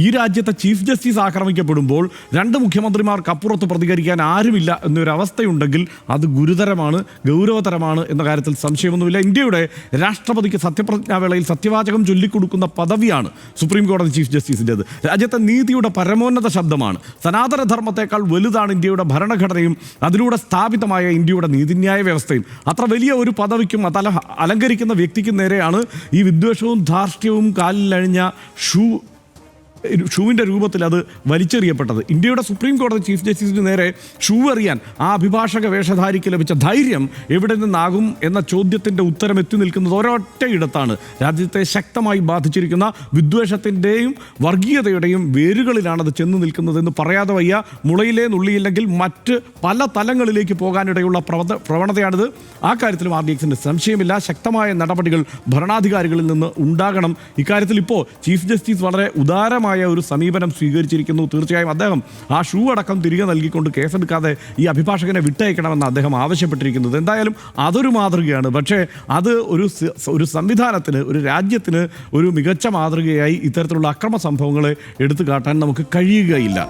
ഈ രാജ്യത്തെ chief justice ആക്രമിക്കപ്പെടുമ്പോൾ രണ്ട് മുഖ്യമന്ത്രിമാർക്കപ്പുറത്ത് പ്രതികരിക്കാൻ ആരുമില്ല എന്നൊരവസ്ഥയുണ്ടെങ്കിൽ അത് ഗുരുതരമാണ്, ഗൗരവതരമാണ് എന്ന കാര്യത്തിൽ സംശയമൊന്നുമില്ല. ഇന്ത്യയുടെ രാഷ്ട്രപതിക്ക് സത്യപ്രതിജ്ഞാവേളയിൽ സത്യവാചകം ചൊല്ലിക്കൊടുക്കുന്ന പദവിയാണ് സുപ്രീം കോടതി ചീഫ് ജസ്റ്റിസിൻ്റെത്. രാജ്യത്തെ നീതിയുടെ പരമോന്നത ശബ്ദമാണ്. സനാതനധർമ്മത്തെക്കാൾ വലുതാണ് ഇന്ത്യയുടെ ഭരണഘടനയും അതിലൂടെ സ്ഥാപിതമായ ഇന്ത്യയുടെ നീതിന്യായ വ്യവസ്ഥയും. അത്ര വലിയ ഒരു പദവിക്കും അത് അലങ്കരിക്കുന്ന വ്യക്തിക്കും നേരെയാണ് ഈ വിദ്വേഷവും ധാർഷ്ട്യവും കാലിലഴിഞ്ഞ ഷൂവിൻ്റെ രൂപത്തിൽ അത് വലിച്ചെറിയപ്പെട്ടത്. ഇന്ത്യയുടെ സുപ്രീം കോടതി ചീഫ് ജസ്റ്റിസിന് നേരെ ഷൂ എറിയാൻ ആ അഭിഭാഷക വേഷധാരിക്ക് ലഭിച്ച ധൈര്യം എവിടെ നിന്നാകും എന്ന ചോദ്യത്തിൻ്റെ ഉത്തരം എത്തി നിൽക്കുന്നത് ഒരൊറ്റ ഇടത്താണ്. രാജ്യത്തെ ശക്തമായി ബാധിച്ചിരിക്കുന്ന വിദ്വേഷത്തിൻ്റെയും വർഗീയതയുടെയും വേരുകളിലാണത് ചെന്ന് നിൽക്കുന്നതെന്ന് പറയാതെ വയ്യ. മുളയിലേ നുള്ളിയില്ലെങ്കിൽ മറ്റ് പല തലങ്ങളിലേക്ക് പോകാനിടയുള്ള പ്രവണതയാണിത്. ആ കാര്യത്തിലും RDXന് സംശയമില്ല. ശക്തമായ നടപടികൾ ഭരണാധികാരികളിൽ നിന്ന് ഉണ്ടാകണം. ഇക്കാര്യത്തിൽ ഇപ്പോൾ ചീഫ് ജസ്റ്റിസ് വളരെ ഉദാരമായ ഒരു സമീപനം സ്വീകരിച്ചിരിക്കുന്നു. തീർച്ചയായും അദ്ദേഹം ആ ഷൂ അടക്കം തിരികെ നൽകിക്കൊണ്ട് കേസെടുക്കാതെ ഈ അഭിഭാഷകനെ വിട്ടയക്കണമെന്ന് അദ്ദേഹം ആവശ്യപ്പെട്ടിരിക്കുന്നത്. എന്തായാലും അതൊരു മാതൃകയാണ്. പക്ഷേ അത് ഒരു സംവിധാനത്തിന്, ഒരു രാജ്യത്തിന് ഒരു മികച്ച മാതൃകയായി ഇത്തരത്തിലുള്ള അക്രമ സംഭവങ്ങളെ എടുത്തു കാട്ടാൻ നമുക്ക് കഴിയുകയില്ല.